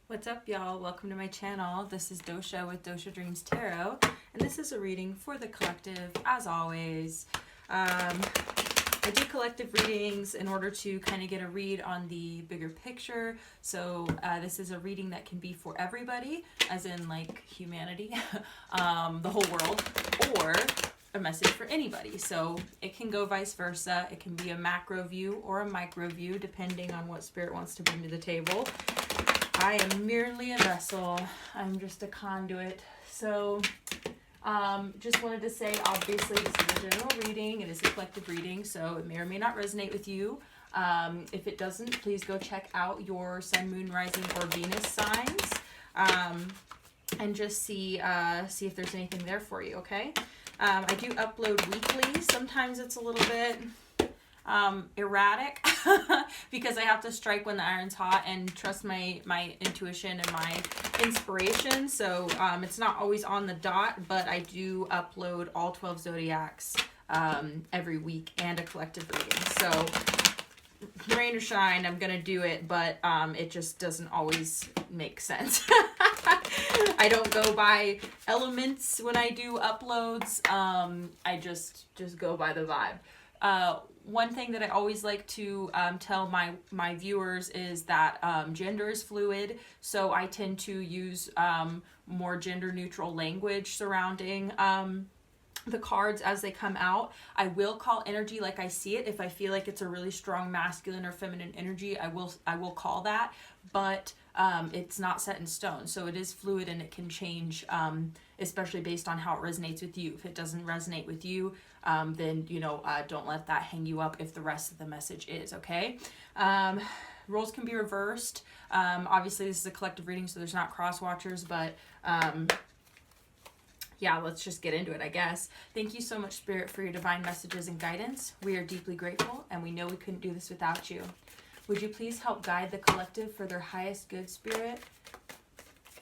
What's up, y'all? Welcome to my channel. This is Dosha with DoshaDreamsTarot, and this is a reading for the collective, as always. I do collective readings in order to kind of get a read on the bigger picture. So this is a reading that can be for everybody, as in like humanity, the whole world, or a message for anybody. So it can go vice versa. It can be a macro view or a micro view, depending on what spirit wants to bring to the table. I am merely a vessel. I'm just a conduit. So just wanted to say, obviously, this is a general reading. It is a collective reading, so it may or may not resonate with you. If it doesn't, please go check out your sun, moon, rising, or Venus signs, and just see if there's anything there for you, okay? I do upload weekly. Sometimes it's a little bit erratic because I have to strike when the iron's hot and trust my intuition and my inspiration. So it's not always on the dot, but I do upload all 12 zodiacs every week and a collective reading. So rain or shine, I'm gonna do it, but it just doesn't always make sense. I don't go by elements when I do uploads. I just go by the vibe. One thing that I always like to tell my viewers is that gender is fluid, so I tend to use more gender neutral language surrounding the cards as they come out. I will call energy like I see it. If I feel like it's a really strong masculine or feminine energy, I will call that, but it's not set in stone. So it is fluid and it can change, especially based on how it resonates with you. If it doesn't resonate with you, then, don't let that hang you up if the rest of the message is, okay? Roles can be reversed. Obviously, this is a collective reading, so there's not cross watchers, but yeah, let's just get into it, I guess. Thank you so much, Spirit, for your divine messages and guidance. We are deeply grateful, and we know we couldn't do this without you. Would you please help guide the collective for their highest good, Spirit?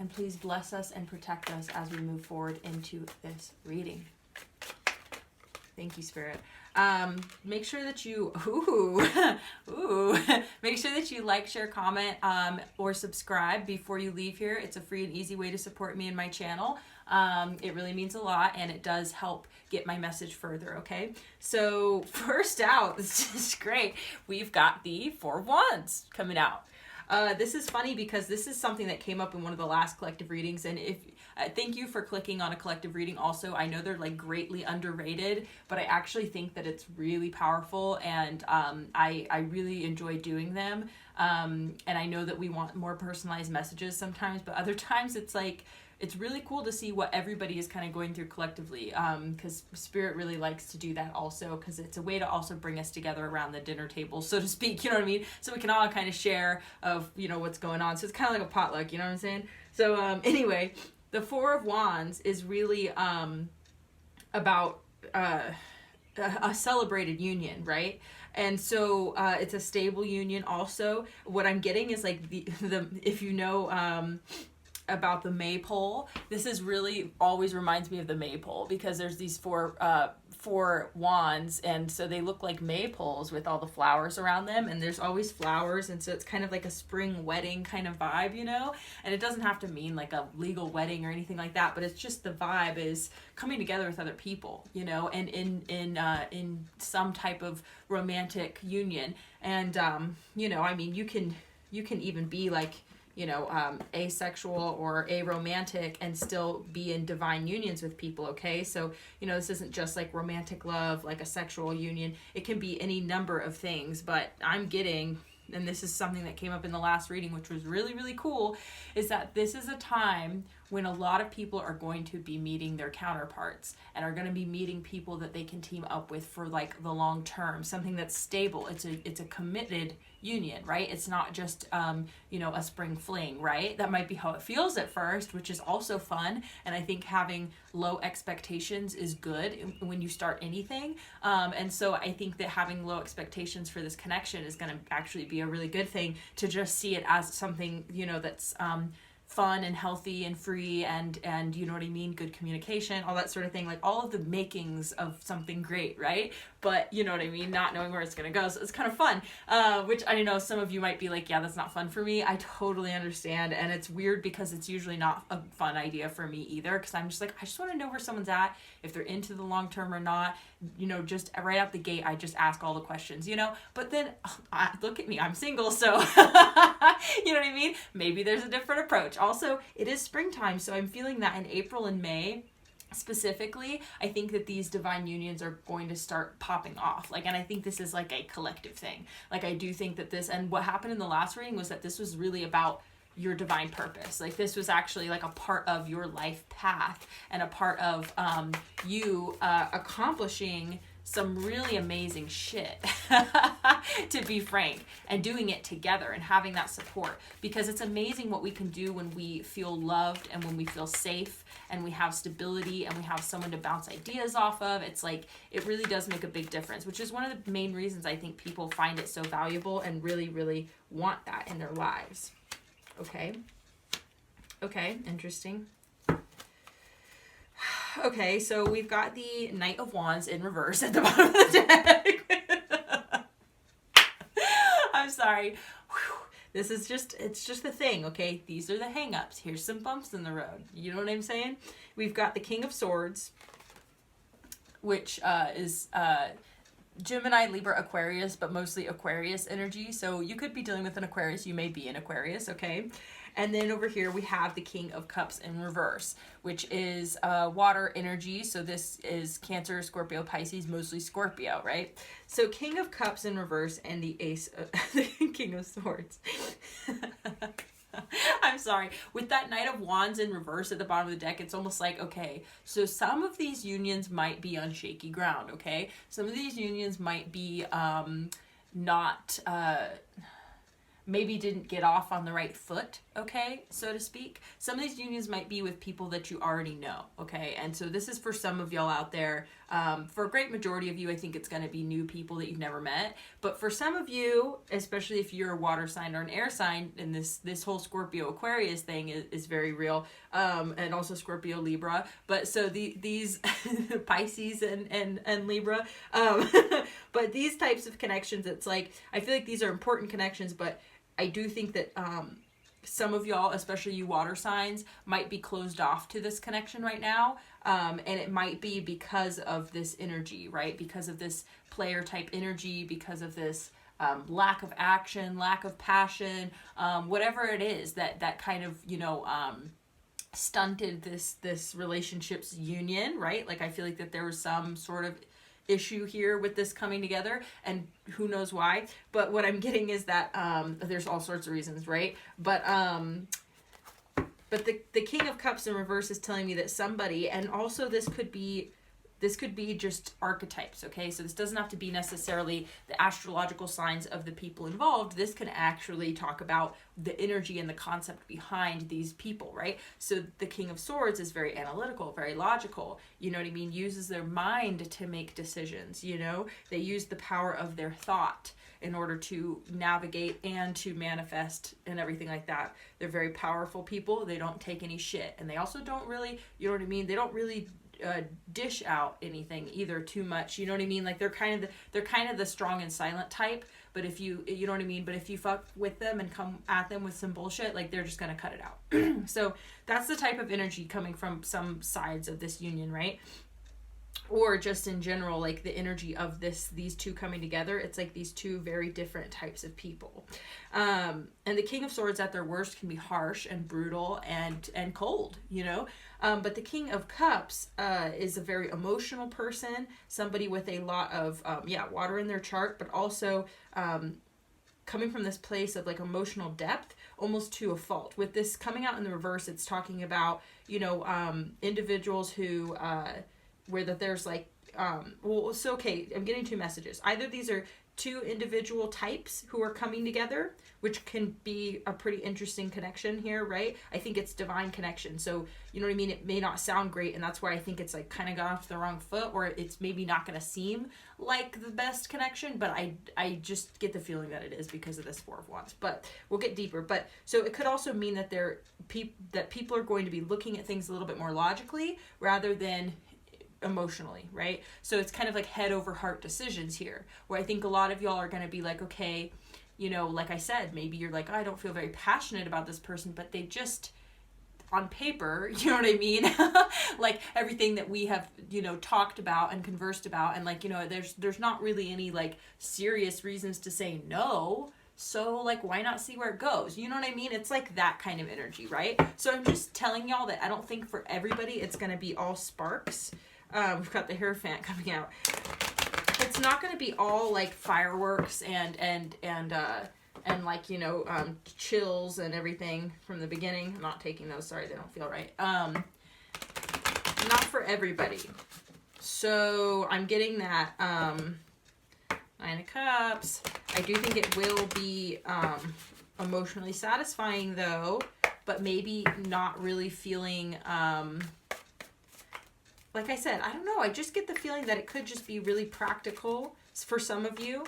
And please bless us and protect us as we move forward into this reading. Thank you, Spirit. Make sure that you, make sure that you like, share, comment, or subscribe before you leave here. It's a free and easy way to support me and my channel. It really means a lot, and it does help get my message further, okay? So first out, this is great. We've got the Four of Wands coming out. This is funny because this is something that came up in one of the last collective readings, and thank you for clicking on a collective reading also. I know they're like greatly underrated, but I actually think that it's really powerful, and I really enjoy doing them. And I know that we want more personalized messages sometimes, but other times it's like, it's really cool to see what everybody is kind of going through collectively, because Spirit really likes to do that also, because it's a way to also bring us together around the dinner table, so to speak, you know what I mean? So we can all kind of share of, what's going on. So it's kind of like a potluck, you know what I'm saying? So anyway, the Four of Wands is really about a celebrated union, right? And so it's a stable union also. What I'm getting is like the if you know about the maypole, this is really always reminds me of the maypole, because there's these four wands, and so they look like maypoles with all the flowers around them, and there's always flowers, and so it's kind of like a spring wedding kind of vibe, and it doesn't have to mean like a legal wedding or anything like that, but it's just the vibe is coming together with other people, and in some type of romantic union. And I mean, you can even be like asexual or aromantic and still be in divine unions with people, okay? So, this isn't just like romantic love, like a sexual union. It can be any number of things, but I'm getting, and this is something that came up in the last reading, which was really, really cool, is that this is a time when a lot of people are going to be meeting their counterparts and are going to be meeting people that they can team up with for like the long term, something that's stable. It's a committed union, right? It's not just a spring fling, right? That might be how it feels at first, which is also fun, and I think having low expectations is good when you start anything, and so I think that having low expectations for this connection is going to actually be a really good thing, to just see it as something that's fun and healthy and free and you know what I mean, good communication, all that sort of thing, like all of the makings of something great, right? But you know what I mean, not knowing where it's gonna go, so it's kind of fun, which I know some of you might be like, yeah, that's not fun for me. I totally understand, and it's weird because it's usually not a fun idea for me either, because I'm just like, I just want to know where someone's at, if they're into the long term or not, you know, just right out the gate, I just ask all the questions, you know. But then look at me, I'm single, so you know what I mean, maybe there's a different approach. Also, it is springtime, so I'm feeling that in April and May specifically, I think that these divine unions are going to start popping off. Like, and I think this is like a collective thing. Like, I do think that this, and what happened in the last reading was that this was really about your divine purpose. Like, this was actually like a part of your life path and a part of you accomplishing some really amazing shit, to be frank, and doing it together and having that support, because it's amazing what we can do when we feel loved and when we feel safe and we have stability and we have someone to bounce ideas off of. It's like, it really does make a big difference, which is one of the main reasons I think people find it so valuable and really, really want that in their lives. Okay, interesting. Okay, so we've got the Knight of Wands in reverse at the bottom of the deck. I'm sorry. Whew. This is just, it's just the thing, okay? These are the hang-ups. Here's some bumps in the road. You know what I'm saying? We've got the King of Swords, which is Gemini, Libra, Aquarius, but mostly Aquarius energy. So you could be dealing with an Aquarius. You may be an Aquarius, okay? And then over here we have the King of Cups in reverse, which is water energy. So this is Cancer, Scorpio, Pisces, mostly Scorpio, right? So King of Cups in reverse and the Ace of the King of Swords. I'm sorry. With that Knight of Wands in reverse at the bottom of the deck, it's almost like, okay, so some of these unions might be on shaky ground, okay? Some of these unions might be not... maybe didn't get off on the right foot, okay, so to speak. Some of these unions might be with people that you already know, okay? And so this is for some of y'all out there. For a great majority of you, I think it's going to be new people that you've never met. But for some of you, especially if you're a water sign or an air sign, and this whole Scorpio Aquarius thing is very real, and also Scorpio Libra. But so these Pisces and Libra, but these types of connections, it's like, I feel like these are important connections, but I do think that some of y'all, especially you water signs, might be closed off to this connection right now. And it might be because of this energy, right? Because of this player type energy, because of this lack of action, lack of passion, whatever it is that kind of, you know, stunted this relationship's union, right? Like, I feel like that there was some sort of issue here with this coming together, and who knows why. But what I'm getting is that there's all sorts of reasons, right? But the King of Cups in reverse is telling me that somebody, and also this could be just archetypes, okay? So this doesn't have to be necessarily the astrological signs of the people involved. This can actually talk about the energy and the concept behind these people, right? So the King of Swords is very analytical, very logical, you know what I mean? Uses their mind to make decisions, you know? They use the power of their thought in order to navigate and to manifest and everything like that. They're very powerful people. They don't take any shit. And they also don't really, you know what I mean? They don't really dish out anything either too much, you know what I mean? Like, they're kind of the strong and silent type, but if you know what I mean, but if you fuck with them and come at them with some bullshit, like, they're just gonna cut it out. So that's the type of energy coming from some sides of this union, right? Or just in general, like the energy of these two coming together, it's like these two very different types of people. And the King of Swords at their worst can be harsh and brutal and cold, you know? But the King of Cups is a very emotional person, somebody with a lot of, water in their chart, but also coming from this place of like emotional depth, almost to a fault. With this coming out in the reverse, it's talking about, you know, individuals who, where that there's like, okay, I'm getting two messages. Either these are two individual types who are coming together, which can be a pretty interesting connection here, right? I think it's divine connection. So, you know what I mean? It may not sound great, and that's why I think it's like kind of got off the wrong foot, or it's maybe not going to seem like the best connection, but I just get the feeling that it is because of this Four of Wands. But we'll get deeper. But so it could also mean that people are going to be looking at things a little bit more logically rather than emotionally, right? So it's kind of like head over heart decisions here, where I think a lot of y'all are going to be like, okay, you know, like I said, maybe you're like, oh, I don't feel very passionate about this person, but they just, on paper, you know what I mean? Like everything that we have, you know, talked about and conversed about, and like, you know, there's not really any like serious reasons to say no. So like, why not see where it goes? You know what I mean? It's like that kind of energy, right? So I'm just telling y'all that I don't think for everybody it's going to be all sparks. We've got the Hierophant coming out. It's not going to be all like fireworks and like, you know, chills and everything from the beginning. I'm not taking those. Sorry, they don't feel right. Not for everybody. So I'm getting that Nine of Cups. I do think it will be emotionally satisfying though, but maybe not really feeling like I said, I don't know. I just get the feeling that it could just be really practical for some of you,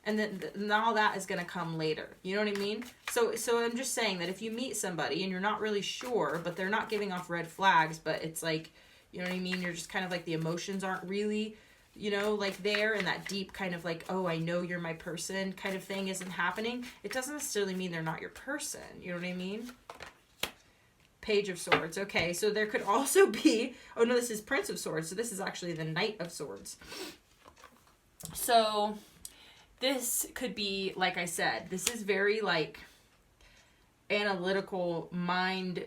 and then all that is going to come later. You know what I mean? So I'm just saying that if you meet somebody and you're not really sure, but they're not giving off red flags, but it's like, you know what I mean? You're just kind of like the emotions aren't really, you know, like there, and that deep kind of like, oh, I know you're my person kind of thing isn't happening. It doesn't necessarily mean they're not your person. You know what I mean? Page of Swords. Okay, so there could also be, oh no, this is Prince of Swords, so this is actually the Knight of Swords. So this could be, like I said, this is very like analytical, mind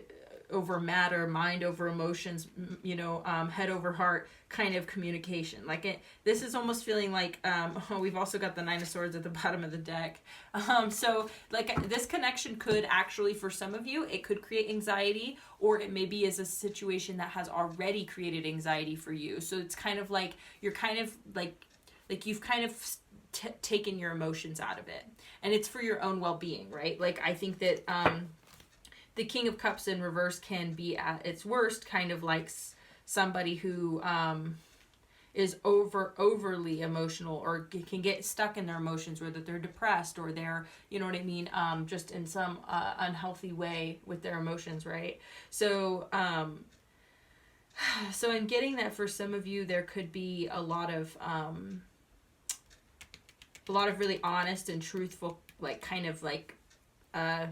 over matter, mind over emotions, you know, head over heart kind of communication. Like this is almost feeling like, we've also got the Nine of Swords at the bottom of the deck. So like this connection could actually, for some of you, it could create anxiety, or it maybe is a situation that has already created anxiety for you. So it's kind of like, you're kind of like you've kind of taken your emotions out of it, and it's for your own well-being, right? Like I think that, the King of Cups in reverse can be at its worst kind of like somebody who is overly emotional, or can get stuck in their emotions, whether they're depressed or they're, you know what I mean, just in some unhealthy way with their emotions, right? So so I'm getting that for some of you there could be a lot of really honest and truthful, like kind of like I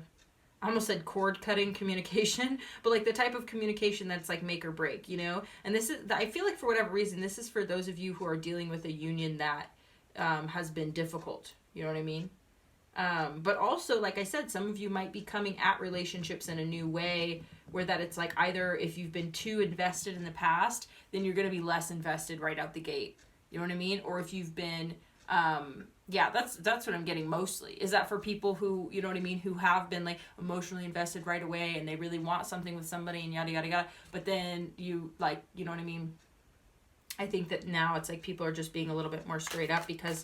almost said cord cutting communication, but like the type of communication that's like make or break, you know? And this is, I feel like for whatever reason, this is for those of you who are dealing with a union that has been difficult, you know what I mean? But also, like I said, some of you might be coming at relationships in a new way, where that it's like either if you've been too invested in the past, then you're going to be less invested right out the gate, you know what I mean? Or if you've been, yeah, that's what I'm getting mostly. Is that for people who, you know what I mean, who have been like emotionally invested right away and they really want something with somebody and yada yada yada, but then you like, you know what I mean? I think that now it's like people are just being a little bit more straight up because,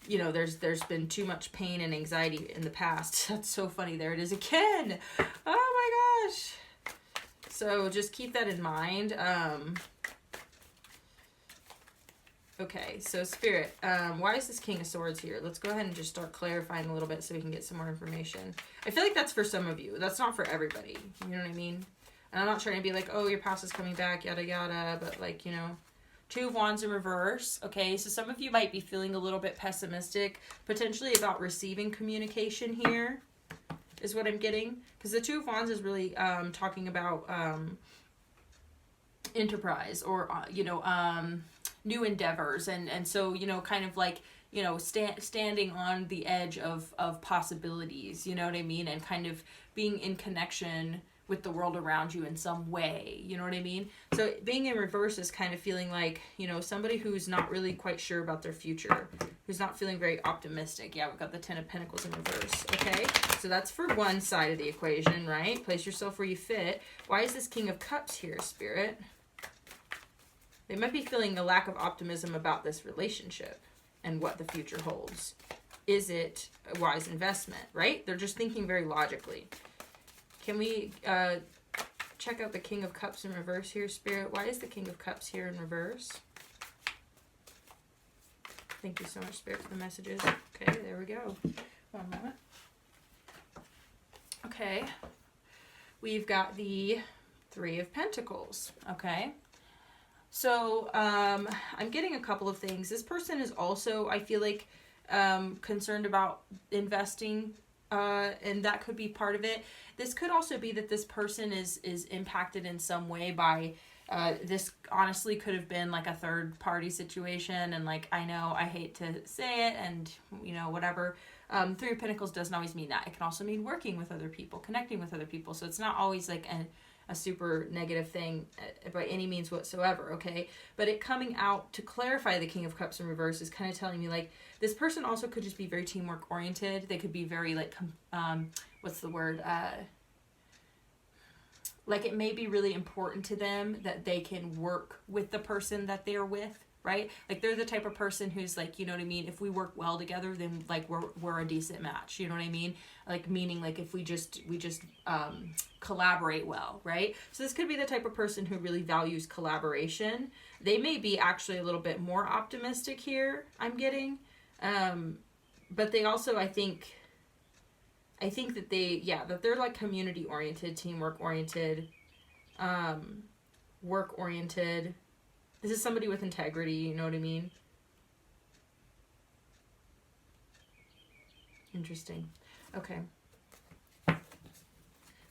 you know, there's been too much pain and anxiety in the past. That's so funny. There it is again. Oh my gosh. So just keep that in mind. Okay, so Spirit, why is this King of Swords here? Let's go ahead and just start clarifying a little bit so we can get some more information. I feel like that's for some of you. That's not for everybody. You know what I mean? And I'm not trying to be like, oh, your past is coming back, yada yada, but like, you know, Two of Wands in reverse. Okay, so some of you might be feeling a little bit pessimistic, potentially about receiving communication here, is what I'm getting. Because the Two of Wands is really talking about enterprise, or, you know, new endeavors, and so, you know, kind of like, you know, standing on the edge of possibilities, you know what I mean, and kind of being in connection with the world around you in some way, you know what I mean? So being in reverse is kind of feeling like, you know, somebody who's not really quite sure about their future, who's not feeling very optimistic. Yeah, we've got the Ten of Pentacles in reverse. Okay, so that's for one side of the equation, right? Place yourself where you fit. Why is this King of Cups here, Spirit? They might be feeling a lack of optimism about this relationship and what the future holds. is it a wise investment, right? They're just thinking very logically. Can we check out the King of Cups in reverse here, Spirit? Why is the King of Cups here in reverse? Thank you so much, Spirit, for the messages. Okay, there we go. One moment. Okay. We've got the Three of Pentacles. Okay. So, I'm getting a couple of things. This person is also, I feel like, concerned about investing, and that could be part of it. This could also be that this person is impacted in some way by, this honestly could have been like a third party situation, and like, I know I hate to say it, and you know, whatever. Three of Pentacles doesn't always mean that. It can also mean working with other people, connecting with other people. So it's not always like a super negative thing by any means whatsoever, okay? But it coming out to clarify the King of Cups in reverse is kind of telling me like this person also could just be very teamwork oriented. They could be very like, what's the word? Like it may be really important to them that they can work with the person that they're with, right? Like they're the type of person who's like, you know what I mean? If we work well together, then like we're a decent match. You know what I mean? Like meaning like if we just collaborate well, right? So this could be the type of person who really values collaboration. They may be actually a little bit more optimistic here, I'm getting. But they also, I think that that they're like community oriented, teamwork oriented, work oriented. This is somebody with integrity, you know what I mean? Interesting. Okay.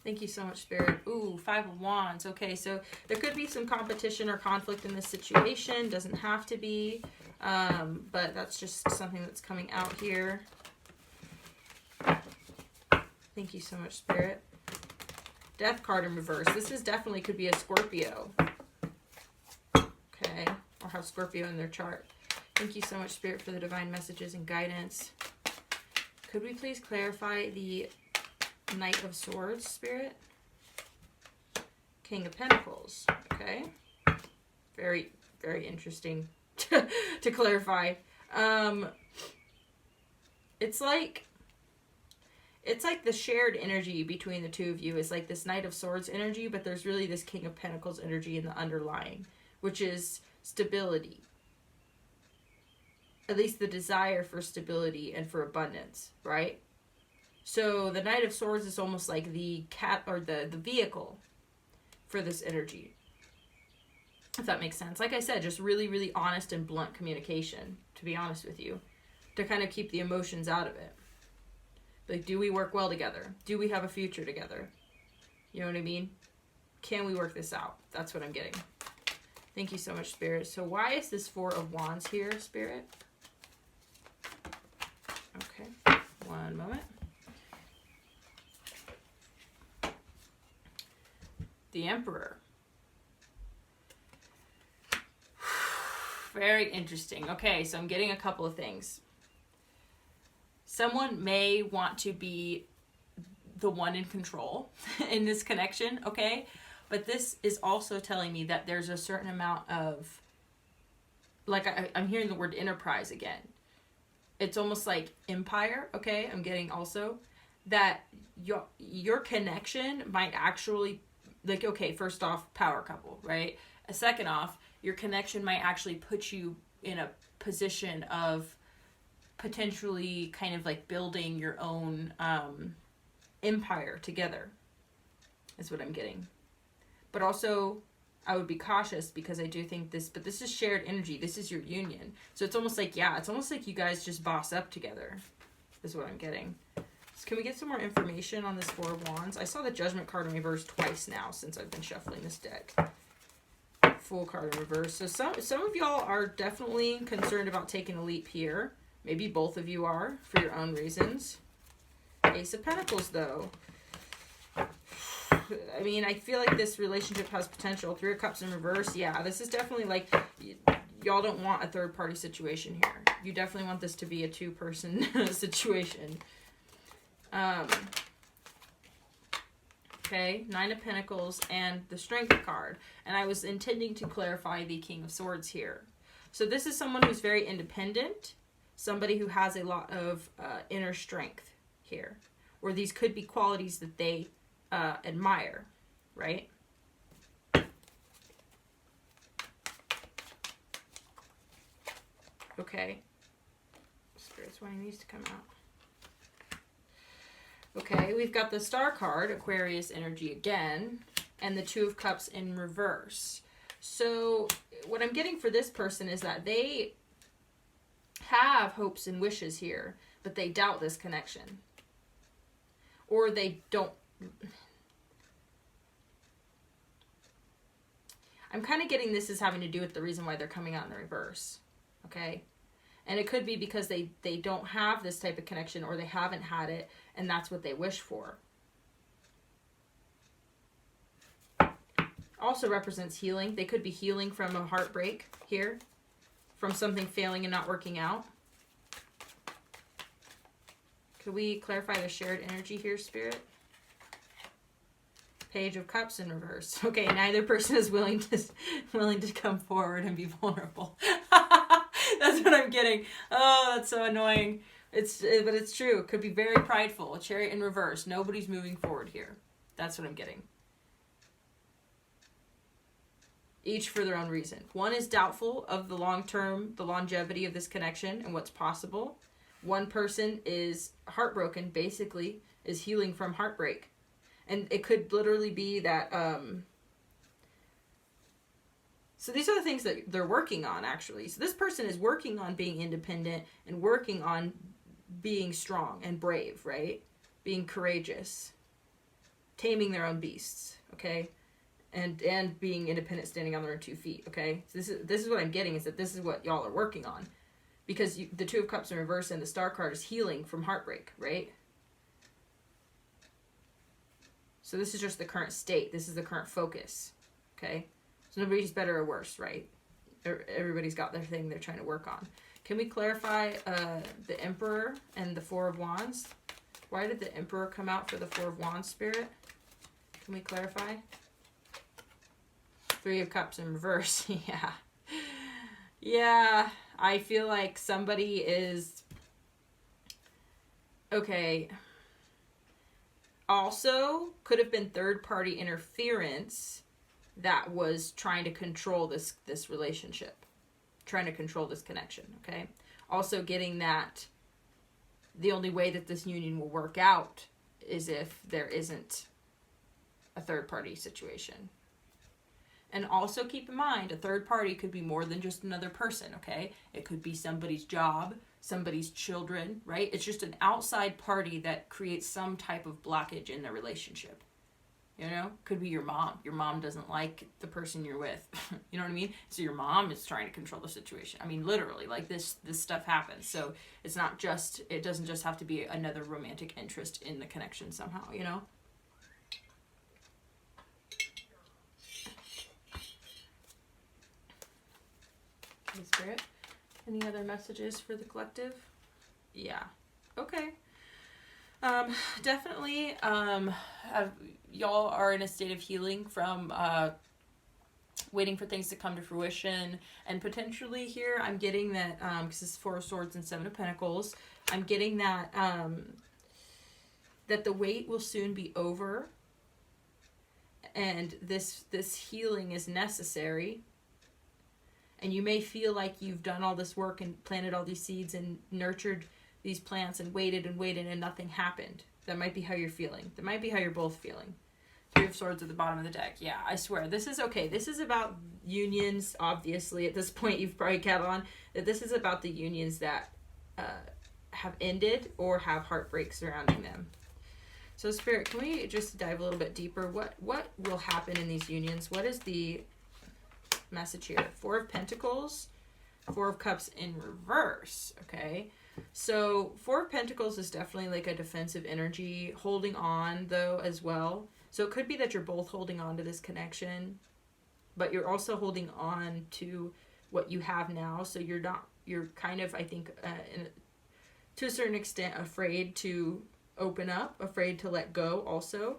Thank you so much, Spirit. Ooh, Five of Wands. Okay, so there could be some competition or conflict in this situation. Doesn't have to be, but that's just something that's coming out here. Thank you so much, Spirit. Death card in reverse. This is definitely could be a Scorpio. Okay, or have Scorpio in their chart. Thank you so much, Spirit, for the divine messages and guidance. Could we please clarify the Knight of Swords, Spirit? King of Pentacles. Okay. Very, very interesting to clarify. It's like the shared energy between the two of you is like this Knight of Swords energy, but there's really this King of Pentacles energy in the underlying, which is stability. At least the desire for stability and for abundance, right? So the Knight of Swords is almost like the cat or the vehicle for this energy. If that makes sense. Like I said, just really, really honest and blunt communication, to be honest with you, to kind of keep the emotions out of it. Like, do we work well together? Do we have a future together? You know what I mean? Can we work this out? That's what I'm getting. Thank you so much, Spirit. So why is this Four of Wands here, Spirit? Okay, one moment. The Emperor. Very interesting. Okay, so I'm getting a couple of things. Someone may want to be the one in control in this connection, okay? But this is also telling me that there's a certain amount of, like, I'm hearing the word enterprise again. It's almost like empire, okay? I'm getting also that your connection might actually, like, okay, first off, power couple, right? Second off, your connection might actually put you in a position of potentially kind of like building your own empire together, is what I'm getting. But also, I would be cautious because I do think this, but this is shared energy. This is your union. So it's almost like, yeah, it's almost like you guys just boss up together, is what I'm getting. So can we get some more information on this Four of Wands? I saw the Judgment card in reverse twice now since I've been shuffling this deck. Full card in reverse. So some of y'all are definitely concerned about taking a leap here. Maybe both of you are for your own reasons. Ace of Pentacles, though. I mean, I feel like this relationship has potential. Three of Cups in reverse. Yeah, this is definitely like, y'all don't want a third party situation here. You definitely want this to be a two-person situation. Okay, Nine of Pentacles and the Strength card. And I was intending to clarify the King of Swords here. So this is someone who's very independent. somebody who has a lot of inner strength here, or these could be qualities that they admire, right? Okay. Spirit's wanting these to come out. Okay, we've got the Star card, Aquarius energy again, and the Two of Cups in reverse. So what I'm getting for this person is that they have hopes and wishes here, but they doubt this connection. Or they don't. I'm kind of getting this is having to do with the reason why they're coming out in the reverse. Okay? And it could be because they don't have this type of connection, or they haven't had it, and that's what they wish for. Also represents healing. They could be healing from a heartbreak here, from something failing and not working out. Could we clarify the shared energy here, Spirit? Page of Cups in reverse. Okay, neither person is willing to come forward and be vulnerable. That's what I'm getting. Oh, that's so annoying. But it's true. It could be very prideful. A Chariot in reverse. Nobody's moving forward here. That's what I'm getting. Each for their own reason. One is doubtful of the long-term, the longevity of this connection and what's possible. One person is heartbroken, basically, is healing from heartbreak. And it could literally be that, so these are the things that they're working on, actually. So this person is working on being independent and working on being strong and brave, right? Being courageous. Taming their own beasts, okay? And being independent, standing on their own 2 feet, okay? So this is what I'm getting, is that this is what y'all are working on. Because the Two of Cups in reverse and the Star card is healing from heartbreak, right? So this is just the current state. This is the current focus, okay? So nobody's better or worse, right? Everybody's got their thing they're trying to work on. Can we clarify the Emperor and the Four of Wands? Why did the Emperor come out for the Four of Wands, Spirit? Can we clarify? Three of Cups in reverse. Yeah. Yeah. I feel like somebody is... Okay. Also, could have been third-party interference that was trying to control this relationship. Trying to control this connection, okay? Also getting that the only way that this union will work out is if there isn't a third-party situation. And also keep in mind, a third party could be more than just another person, okay? It could be somebody's job, somebody's children, right? It's just an outside party that creates some type of blockage in the relationship. You know? Could be your mom. Your mom doesn't like the person you're with. You know what I mean? So your mom is trying to control the situation. I mean, literally, like this stuff happens. So it's not just, it doesn't just have to be another romantic interest in the connection somehow, you know? Okay, Spirit. Any other messages for the collective? Yeah. Okay. Definitely, y'all are in a state of healing from waiting for things to come to fruition, and potentially here I'm getting that, because it's Four of Swords and Seven of Pentacles, I'm getting that that the wait will soon be over, and this healing is necessary. And you may feel like you've done all this work and planted all these seeds and nurtured these plants and waited and nothing happened. That might be how you're feeling. That might be how you're both feeling. Three of Swords at the bottom of the deck. Yeah, I swear. This is okay. This is about unions, obviously. At this point, you've probably caught on that this is about the unions that have ended or have heartbreak surrounding them. So, Spirit, can we just dive a little bit deeper? What will happen in these unions? What is the message here? Four of Pentacles, Four of Cups in reverse, okay? So Four of Pentacles is definitely like a defensive energy, holding on though as well. So it could be that you're both holding on to this connection, but you're also holding on to what you have now. So you're kind of, I think, to a certain extent, afraid to open up, afraid to let go also.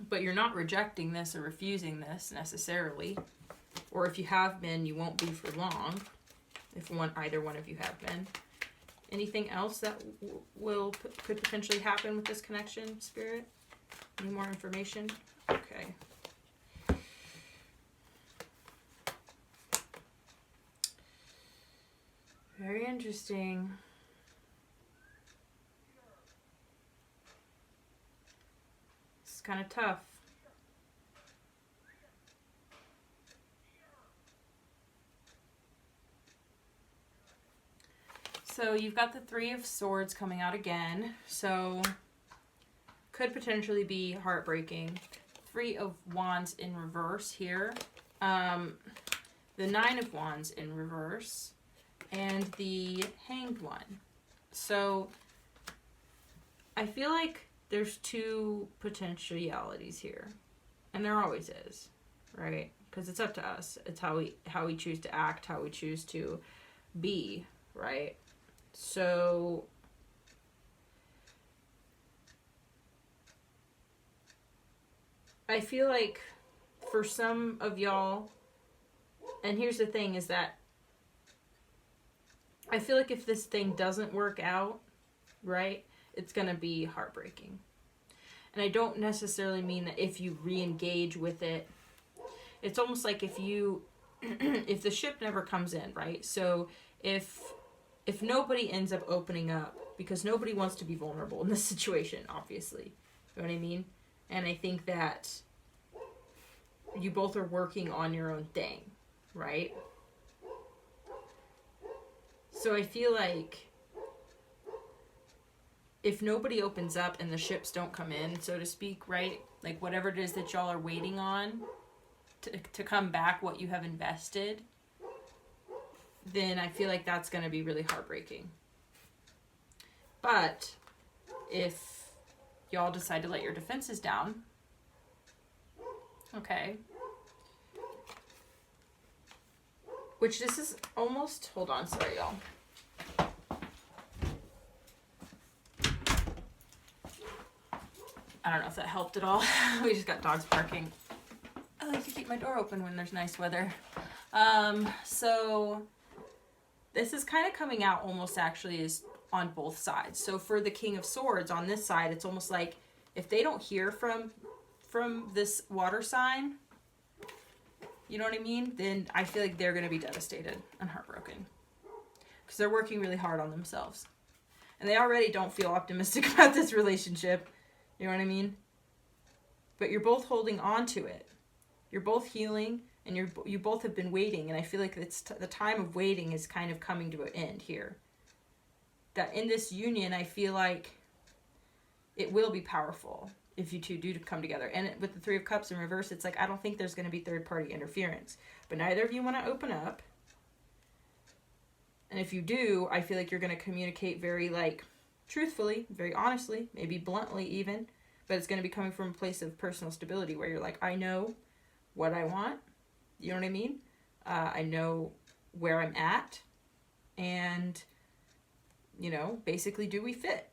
But you're not rejecting this or refusing this necessarily. Or if you have been, you won't be for long. if either one of you have been. Anything else that could potentially happen with this connection, Spirit? Any more information? Okay. Very interesting. It's kind of tough. So you've got the Three of Swords coming out again. So could potentially be heartbreaking. Three of Wands in reverse here. The Nine of Wands in reverse. And the Hanged One. So I feel like there's two potentialities here. And there always is, right? Because it's up to us. It's how we choose to act, how we choose to be, right? So I feel like for some of y'all, and here's the thing, is that I feel like if this thing doesn't work out, right, it's going to be heartbreaking. And I don't necessarily mean that if you re-engage with it, it's almost like if the ship never comes in, right? So if nobody ends up opening up, because nobody wants to be vulnerable in this situation, obviously. You know what I mean? And I think that you both are working on your own thing, right? So I feel like if nobody opens up and the ships don't come in, so to speak, right? Like whatever it is that y'all are waiting on to come back, what you have invested, then I feel like that's going to be really heartbreaking. But if y'all decide to let your defenses down, okay. Which this is almost, hold on, sorry y'all. I don't know if that helped at all. We just got dogs barking. I like to keep my door open when there's nice weather. So this is kind of coming out almost actually is on both sides. So for the King of Swords on this side, it's almost like if they don't hear from this water sign, you know what I mean? Then I feel like they're going to be devastated and heartbroken. Because they're working really hard on themselves. And they already don't feel optimistic about this relationship. You know what I mean? But you're both holding on to it. You're both healing, and you both have been waiting. And I feel like it's the time of waiting is kind of coming to an end here. That in this union, I feel like it will be powerful if you two do come together. And with the Three of Cups in reverse, it's like, I don't think there's going to be third-party interference. But neither of you want to open up. And if you do, I feel like you're going to communicate very, like, truthfully, very honestly, maybe bluntly even. But it's going to be coming from a place of personal stability where you're like, I know what I want. You know what I mean? I know where I'm at. And, you know, basically, do we fit?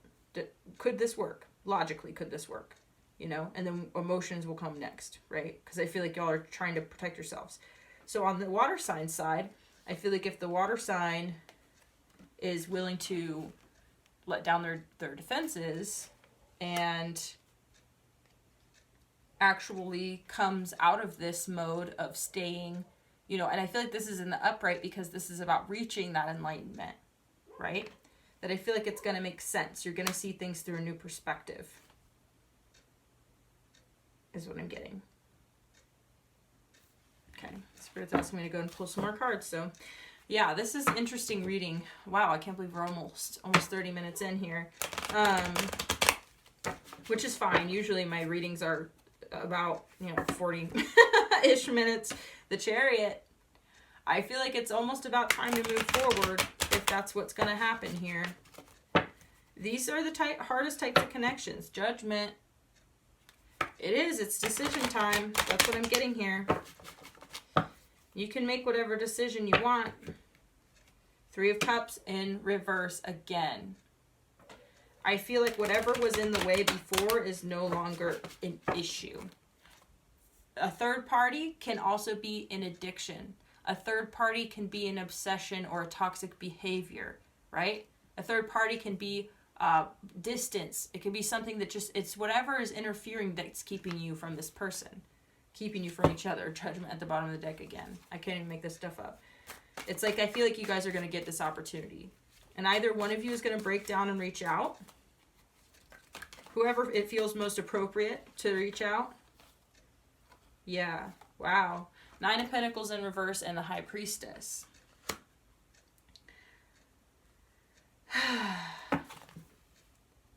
Could this work? Logically, could this work? You know, and then emotions will come next, right? Because I feel like y'all are trying to protect yourselves. So on the water sign side, I feel like if the water sign is willing to let down their defenses and actually comes out of this mode of staying, you know, and I feel like this is in the upright because this is about reaching that enlightenment, right? That I feel like it's going to make sense. You're going to see things through a new perspective. Is what I'm getting. Okay, Spirit's asking me to go and pull some more cards. So, yeah, this is interesting reading. Wow, I can't believe we're almost 30 minutes in here. Which is fine. Usually my readings are about, 40-ish minutes. The Chariot. I feel like it's almost about time to move forward if that's what's going to happen here. These are the hardest types of connections. Judgment. It is. It's decision time. That's what I'm getting here. You can make whatever decision you want. Three of Cups in reverse again. I feel like whatever was in the way before is no longer an issue. A third party can also be an addiction. A third party can be an obsession or a toxic behavior, right? A third party can be distance. It can be something that just, it's whatever is interfering that's keeping you from this person, keeping you from each other. Judgment at the bottom of the deck again. I can't even make this stuff up. It's like, I feel like you guys are going to get this opportunity. And either one of you is going to break down and reach out. Whoever it feels most appropriate to reach out. Yeah. Wow. 9 of Pentacles in reverse and the High Priestess.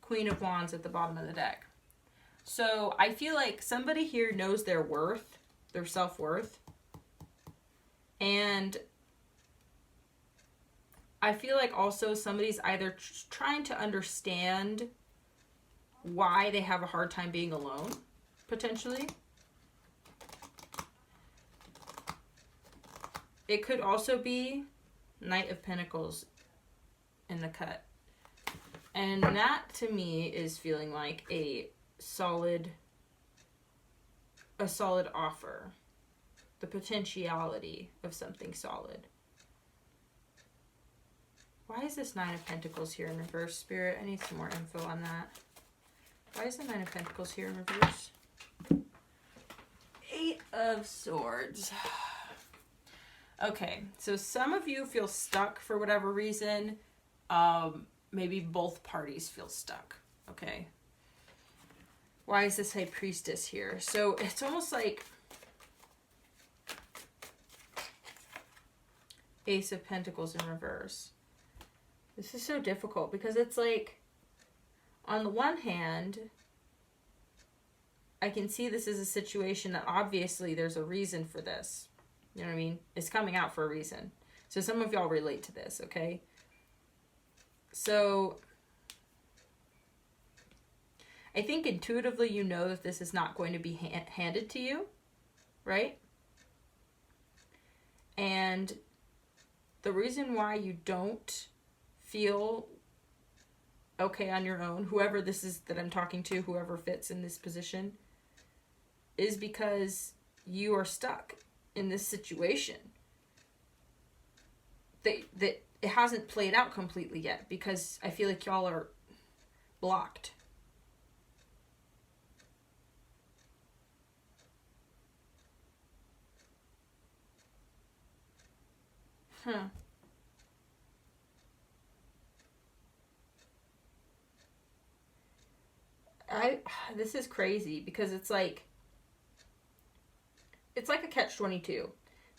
Queen of Wands at the bottom of the deck. So I feel like somebody here knows their worth, their self-worth. And I feel like also somebody's either trying to understand why they have a hard time being alone, potentially. It could also be Knight of Pentacles in the cut. And that, to me, is feeling like a solid offer. The potentiality of something solid. Why is this 9 of Pentacles here in reverse, Spirit? I need some more info on that. Why is the 9 of Pentacles here in reverse? 8 of Swords. Okay, so some of you feel stuck for whatever reason. Maybe both parties feel stuck, okay? Why is this High Priestess here? So it's almost like Ace of Pentacles in reverse. This is so difficult because it's like, on the one hand, I can see this is a situation that obviously there's a reason for this. You know what I mean? It's coming out for a reason. So some of y'all relate to this, okay? So I think intuitively you know that this is not going to be handed to you, right? And the reason why you don't feel okay on your own, whoever this is that I'm talking to, whoever fits in this position, is because you are stuck in this situation. That it hasn't played out completely yet, because I feel like y'all are blocked. This is crazy because it's like a catch-22.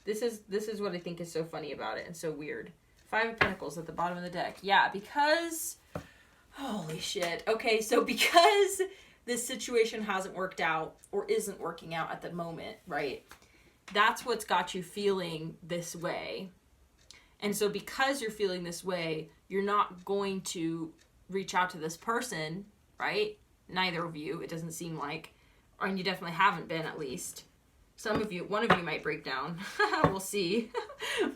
This is what I think is so funny about it and so weird. 5 of Pentacles at the bottom of the deck. Yeah, because holy shit. Okay, so because this situation hasn't worked out or isn't working out at the moment, right? That's what's got you feeling this way. And so because you're feeling this way, you're not going to reach out to this person, right? Neither of you, it doesn't seem like. And you definitely haven't been, at least. Some of you, one of you might break down. We'll see.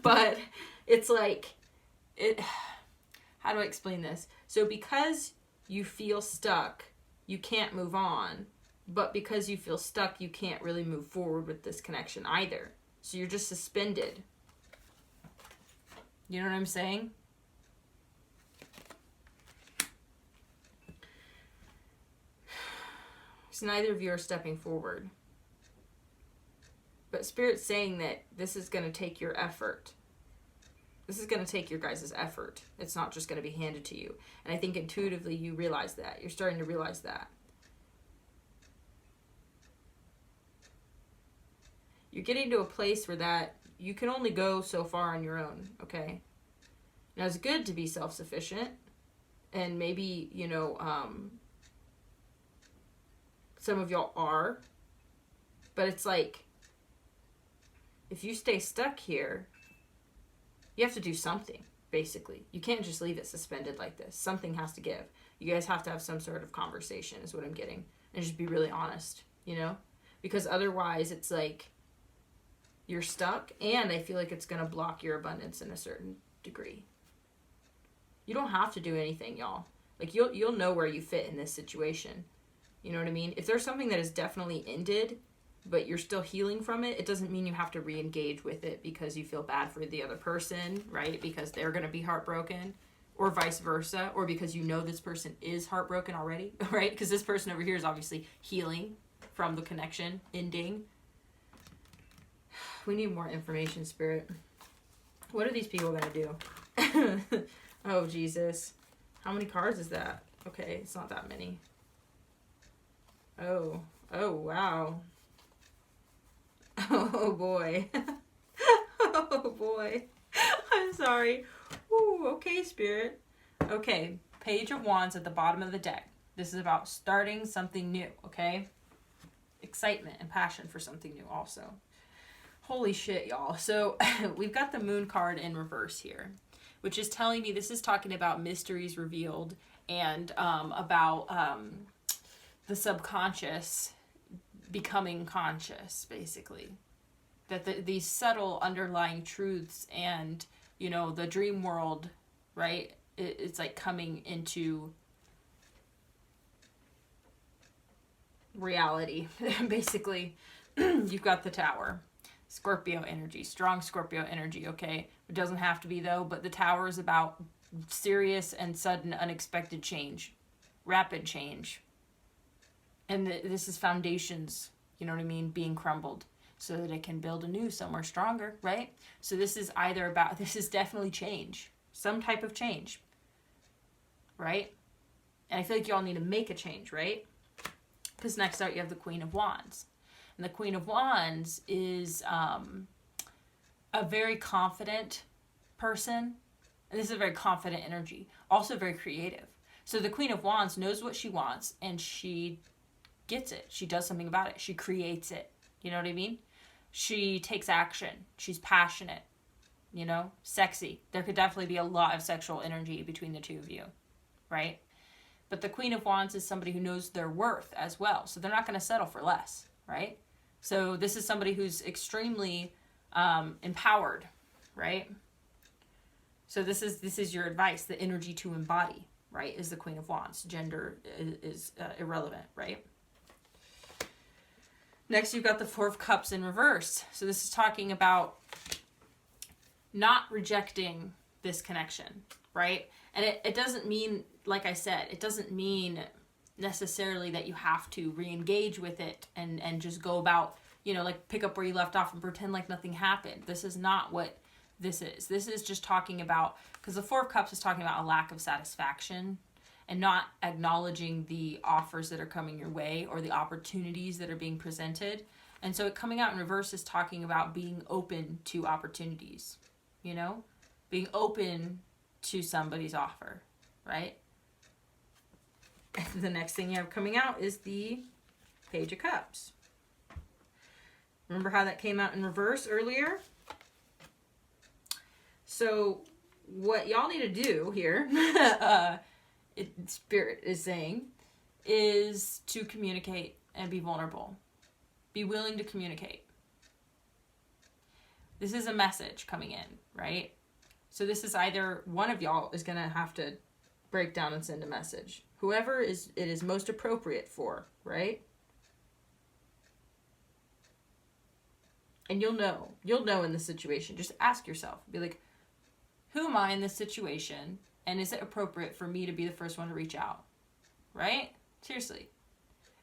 But it's like, how do I explain this? So because you feel stuck, you can't move on. But because you feel stuck, you can't really move forward with this connection either. So you're just suspended. You know what I'm saying? So neither of you are stepping forward. But Spirit's saying that this is going to take your effort. This is going to take your guys' effort. It's not just going to be handed to you. And I think intuitively you realize that. You're starting to realize that. You're getting to a place where that you can only go so far on your own, okay? Now, it's good to be self-sufficient. And maybe, you know, some of y'all are. But it's like, if you stay stuck here, you have to do something, basically. You can't just leave it suspended like this. Something has to give. You guys have to have some sort of conversation, is what I'm getting. And just be really honest, you know? Because otherwise, it's like, you're stuck, and I feel like it's going to block your abundance in a certain degree. You don't have to do anything, y'all. Like, you'll know where you fit in this situation. You know what I mean? If there's something that is definitely ended, but you're still healing from it, it doesn't mean you have to re-engage with it because you feel bad for the other person, right? Because they're going to be heartbroken, or vice versa, or because you know this person is heartbroken already, right? Because this person over here is obviously healing from the connection ending. We need more information, Spirit. What are these people going to do? Oh, Jesus. How many cards is that? Okay, it's not that many. Oh, wow. Oh, boy. Oh, boy. I'm sorry. Ooh, okay, Spirit. Okay, Page of Wands at the bottom of the deck. This is about starting something new, okay? Excitement and passion for something new also. Holy shit, y'all. So we've got the Moon card in reverse here, which is telling me this is talking about mysteries revealed and about the subconscious becoming conscious, basically. That these subtle underlying truths and, you know, the dream world, right? It's like coming into reality, basically. You've got the Tower. Scorpio energy, strong Scorpio energy, okay? It doesn't have to be, though, but the Tower is about serious and sudden unexpected change, rapid change. And this is foundations, you know what I mean, being crumbled so that it can build anew somewhere stronger, right? So this is this is definitely change, some type of change, right? And I feel like you all need to make a change, right? Because next out you have the Queen of Wands. And the Queen of Wands is a very confident person. And this is a very confident energy. Also very creative. So the Queen of Wands knows what she wants and she gets it. She does something about it. She creates it. You know what I mean? She takes action. She's passionate. You know? Sexy. There could definitely be a lot of sexual energy between the two of you. Right? But the Queen of Wands is somebody who knows their worth as well. So they're not going to settle for less. Right? So this is somebody who's extremely empowered, right? So this is your advice, the energy to embody, right, is the Queen of Wands. Gender is irrelevant, right? Next, you've got the Four of Cups in reverse. So this is talking about not rejecting this connection, right? And it doesn't mean, like I said, it doesn't mean necessarily that you have to re-engage with it and just go about, you know, like pick up where you left off and pretend like nothing happened. This is not what this is. This is just talking about, because the Four of Cups is talking about a lack of satisfaction and not acknowledging the offers that are coming your way or the opportunities that are being presented. And so it coming out in reverse is talking about being open to opportunities, you know, being open to somebody's offer, right? The next thing you have coming out is the Page of Cups. Remember how that came out in reverse earlier? So what y'all need to do here, Spirit is saying, is to communicate and be vulnerable. Be willing to communicate. This is a message coming in, right? So this is either one of y'all is going to have to break down and send a message. Whoever it is most appropriate for, right? And you'll know in this situation. Just ask yourself. Be like, who am I in this situation? And is it appropriate for me to be the first one to reach out? Right? Seriously.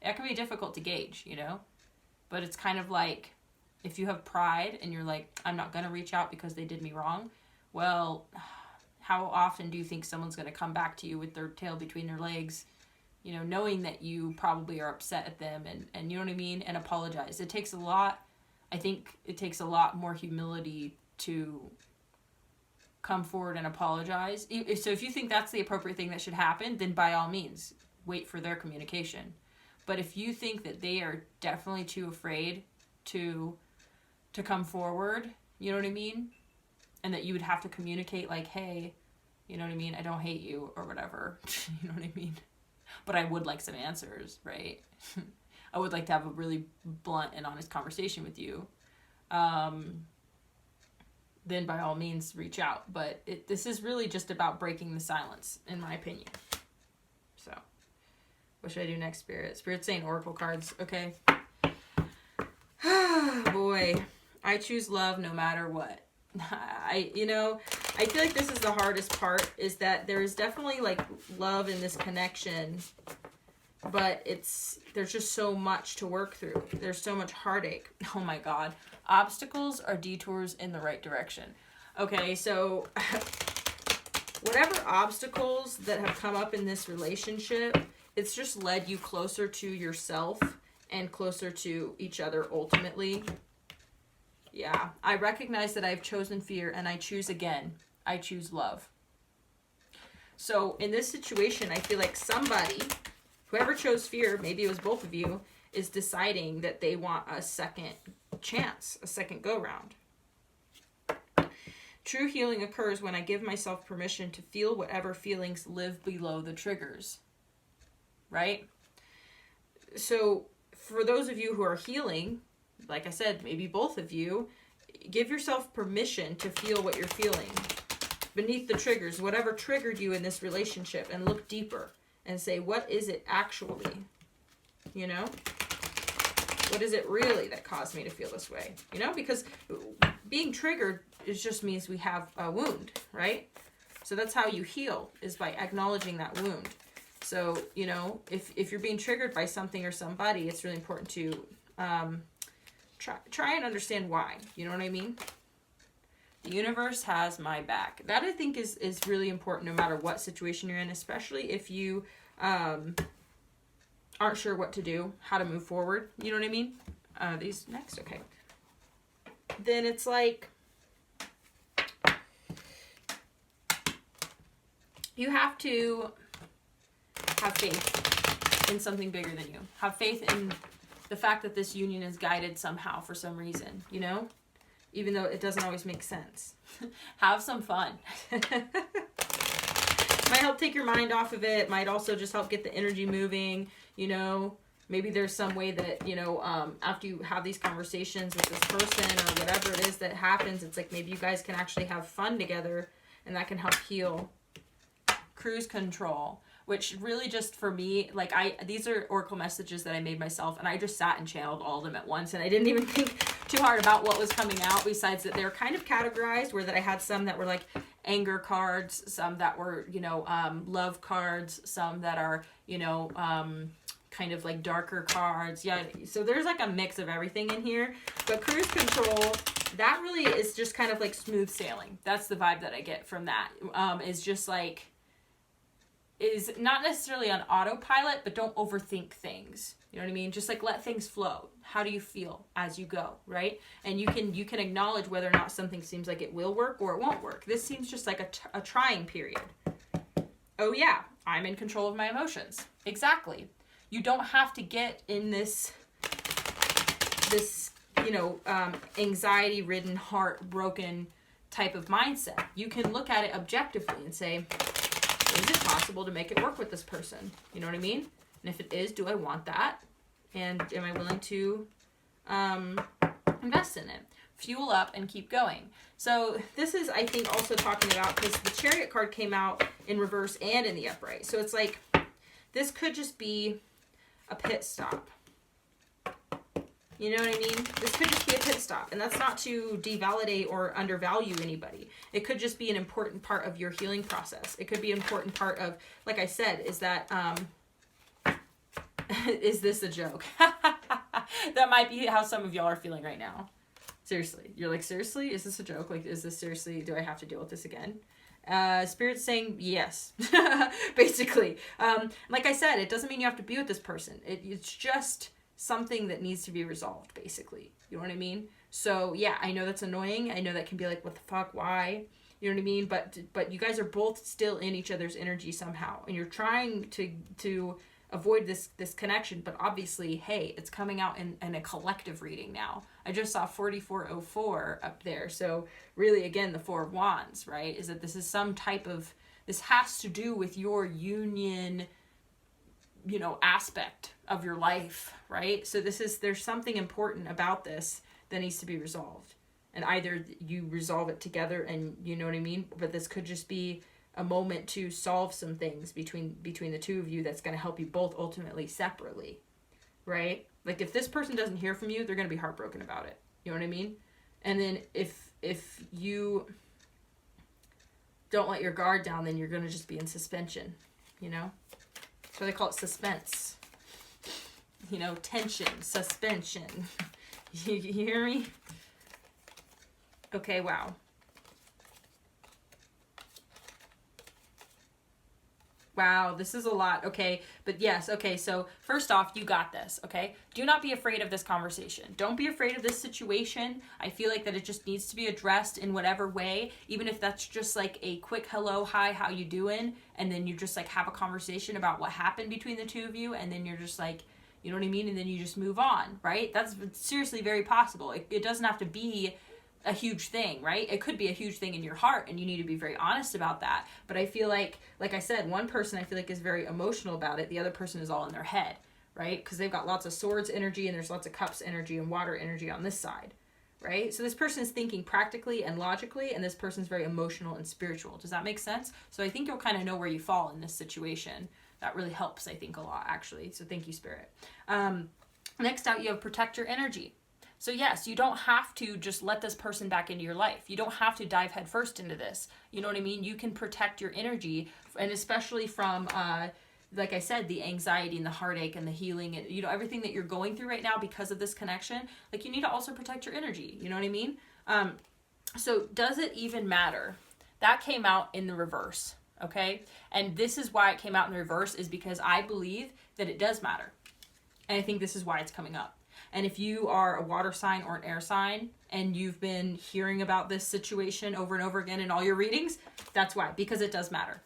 It can be difficult to gauge, you know? But it's kind of like, if you have pride and you're like, I'm not going to reach out because they did me wrong. Well, how often do you think someone's going to come back to you with their tail between their legs, you know, knowing that you probably are upset at them and you know what I mean, and apologize? It takes a lot. I think it takes a lot more humility to come forward and apologize. So if you think that's the appropriate thing that should happen, then by all means, wait for their communication. But if you think that they are definitely too afraid to come forward, you know what I mean? And that you would have to communicate like, hey, you know what I mean? I don't hate you or whatever. You know what I mean? But I would like some answers, right? I would like to have a really blunt and honest conversation with you. Then by all means, reach out. But this is really just about breaking the silence, in my opinion. So, what should I do next, Spirit? Spirit's saying Oracle cards. Okay. Boy, I choose love no matter what. I feel like this is the hardest part, is that there is definitely like love in this connection, but there's just so much to work through. There's so much heartache. Oh my God. Obstacles are detours in the right direction. Okay, so whatever obstacles that have come up in this relationship, it's just led you closer to yourself and closer to each other ultimately. Yeah, I recognize that I've chosen fear and I choose again. I choose love. So in this situation, I feel like somebody, whoever chose fear, maybe it was both of you, is deciding that they want a second chance, a second go-round. True healing occurs when I give myself permission to feel whatever feelings live below the triggers. Right? So for those of you who are healing, like I said, maybe both of you, give yourself permission to feel what you're feeling beneath the triggers, whatever triggered you in this relationship, and look deeper and say, what is it actually? You know? What is it really that caused me to feel this way? You know, because being triggered, it just means we have a wound, right? So that's how you heal, is by acknowledging that wound. So, you know, if you're being triggered by something or somebody, it's really important to try and understand why. You know what I mean? The universe has my back. That, I think, is really important no matter what situation you're in, especially if you aren't sure what to do, how to move forward. You know what I mean? These next, okay. Then it's like, you have to have faith in something bigger than you. Have faith in the fact that this union is guided somehow for some reason, you know? Even though it doesn't always make sense. Have some fun. Might help take your mind off of it. Might also just help get the energy moving, you know? Maybe there's some way that, you know, after you have these conversations with this person or whatever it is that happens, it's like maybe you guys can actually have fun together, and that can help heal. Cruise control, which really just for me, like these are oracle messages that I made myself, and I just sat and channeled all of them at once, and I didn't even think too hard about what was coming out, besides that they were kind of categorized, where that I had some that were like anger cards, some that were, you know, love cards, some that are, you know, kind of like darker cards. Yeah, so there's like a mix of everything in here. But cruise control, that really is just kind of like smooth sailing. That's the vibe that I get from that. Is just like, is not necessarily on autopilot, but don't overthink things. You know what I mean? Just like let things flow. How do you feel as you go, right? And you can acknowledge whether or not something seems like it will work or it won't work. This seems just like a trying period. Oh yeah, I'm in control of my emotions. Exactly. You don't have to get in this you know, anxiety-ridden, heartbroken type of mindset. You can look at it objectively and say, is it possible to make it work with this person? You know what I mean? And if it is, do I want that? And am I willing to invest in it? Fuel up and keep going. So this is, I think, also talking about, because the Chariot card came out in reverse and in the upright. So it's like, this could just be a pit stop. You know what I mean? This could just be a pit stop. And that's not to devalidate or undervalue anybody. It could just be an important part of your healing process. It could be an important part of, like I said, is that, is this a joke? That might be how some of y'all are feeling right now. Seriously. You're like, seriously? Is this a joke? Like, is this seriously, do I have to deal with this again? Spirit's saying yes, basically. Like I said, it doesn't mean you have to be with this person. It's just something that needs to be resolved, basically. You know what I mean? So yeah, I know that's annoying. I know that can be like, what the fuck, why? You know what I mean? But you guys are both still in each other's energy somehow, and you're trying to avoid this connection, but obviously, hey, it's coming out in a collective reading now. I just saw 4404 up there. So really, again, the Four of Wands, right? Is that this is some type of, this has to do with your union, you know, aspect of your life, right? So there's something important about this that needs to be resolved. And either you resolve it together, and you know what I mean? But this could just be a moment to solve some things between the two of you that's going to help you both ultimately separately, right? Like if this person doesn't hear from you, they're going to be heartbroken about it. You know what I mean? And then if you don't let your guard down, then you're going to just be in suspension, you know? That's why they call it suspense. You know, tension, suspension. You hear me? Okay, wow. Wow, this is a lot. Okay, but yes, okay, so first off, you got this, okay? Do not be afraid of this conversation. Don't be afraid of this situation. I feel like that it just needs to be addressed in whatever way, even if that's just like a quick hello, hi, how you doing? And then you just like have a conversation about what happened between the two of you, and then you're just like, you know what I mean? And then you just move on, right? That's seriously very possible. It doesn't have to be a huge thing, right? It could be a huge thing in your heart, and you need to be very honest about that. But I feel like I said, one person I feel like is very emotional about it. The other person is all in their head, right? Because they've got lots of swords energy, and there's lots of cups energy and water energy on this side, right? So this person is thinking practically and logically, and this person's very emotional and spiritual. Does that make sense? So I think you'll kind of know where you fall in this situation. That really helps, I think, a lot, actually. So thank you, Spirit. Next out, you have protect your energy. So yes, you don't have to just let this person back into your life. You don't have to dive headfirst into this. You know what I mean? You can protect your energy, and especially from, like I said, the anxiety and the heartache and the healing and, you know, everything that you're going through right now because of this connection. Like, you need to also protect your energy. You know what I mean? So does it even matter? That came out in the reverse, okay? And this is why it came out in the reverse, is because I believe that it does matter. And I think this is why it's coming up. And if you are a water sign or an air sign and you've been hearing about this situation over and over again in all your readings, that's why, because it does matter.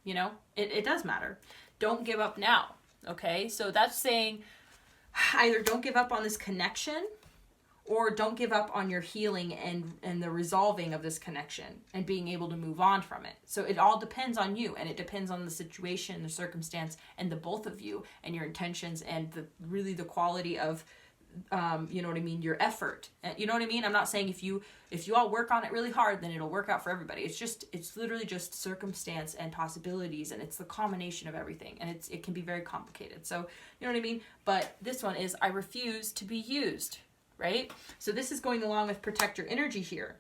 You know, it does matter. Don't give up now. Okay. So that's saying either don't give up on this connection, or don't give up on your healing and the resolving of this connection and being able to move on from it. So it all depends on you, and it depends on the situation, the circumstance, and the both of you and your intentions, and the quality of, you know what I mean, your effort. You know what I mean? I'm not saying if you all work on it really hard, then it'll work out for everybody. It's literally just circumstance and possibilities, and it's the combination of everything, and it can be very complicated. So, you know what I mean? But this one is, I refuse to be used, right? So this is going along with protect your energy here.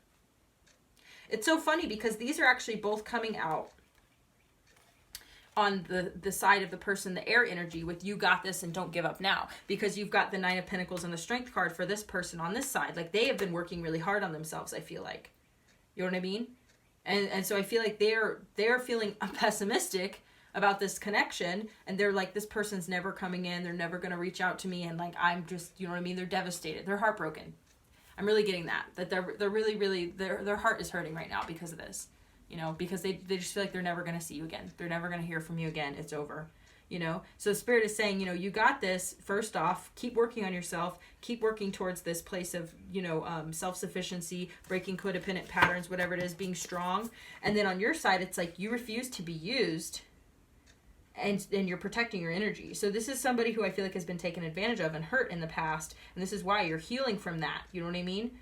It's so funny because these are actually both coming out on the side of the person, the air energy, with you got this and don't give up now, because you've got the 9 of Pentacles and the Strength card for this person on this side. Like, they have been working really hard on themselves, I feel like. You know what I mean? And so I feel like they're feeling pessimistic about this connection, and they're like, this person's never coming in, they're never going to reach out to me, and like, I'm just, you know what I mean, they're devastated, they're heartbroken. I'm really getting that they're really their heart is hurting right now because of this. You know, because they just feel like they're never going to see you again. They're never going to hear from you again. It's over, you know? So the Spirit is saying, you know, you got this. First off, keep working on yourself. Keep working towards this place of, you know, self-sufficiency, breaking codependent patterns, whatever it is, being strong. And then on your side, it's like you refuse to be used, and you're protecting your energy. So this is somebody who I feel like has been taken advantage of and hurt in the past. And this is why you're healing from that. You know what I mean?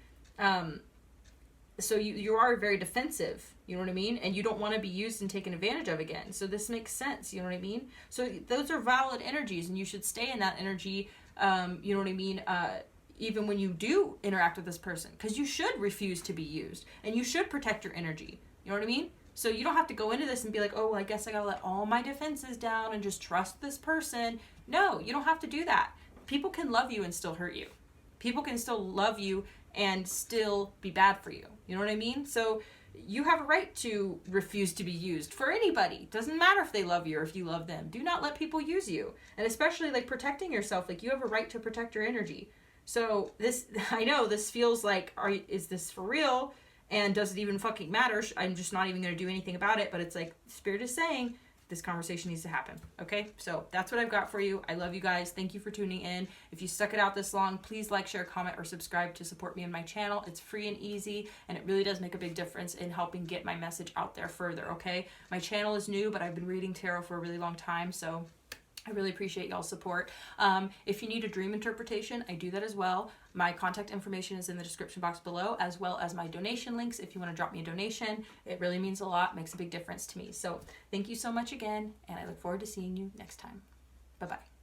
So you are very defensive, you know what I mean? And you don't want to be used and taken advantage of again. So this makes sense, you know what I mean? So those are valid energies, and you should stay in that energy, you know what I mean, even when you do interact with this person, because you should refuse to be used, and you should protect your energy, you know what I mean? So you don't have to go into this and be like, oh, well, I guess I gotta let all my defenses down and just trust this person. No, you don't have to do that. People can love you and still hurt you. People can still love you and still be bad for you. You know what I mean? So you have a right to refuse to be used for anybody. Doesn't matter if they love you or if you love them. Do not let people use you. And especially like protecting yourself, like you have a right to protect your energy. So this, I know this feels like, is this for real? And does it even fucking matter? I'm just not even going to do anything about it. But it's like, Spirit is saying, this conversation needs to happen. Okay, so that's what I've got for you. I love you guys. Thank you for tuning in. If you stuck it out this long, please like, share, comment, or subscribe to support me and my channel. It's free and easy, and it really does make a big difference in helping get my message out there further. Okay, my channel is new, but I've been reading tarot for a really long time, so I really appreciate y'all's support. If you need a dream interpretation, I do that as well. My contact information is in the description box below, as well as my donation links. If you want to drop me a donation, it really means a lot, makes a big difference to me. So thank you so much again, and I look forward to seeing you next time. Bye-bye.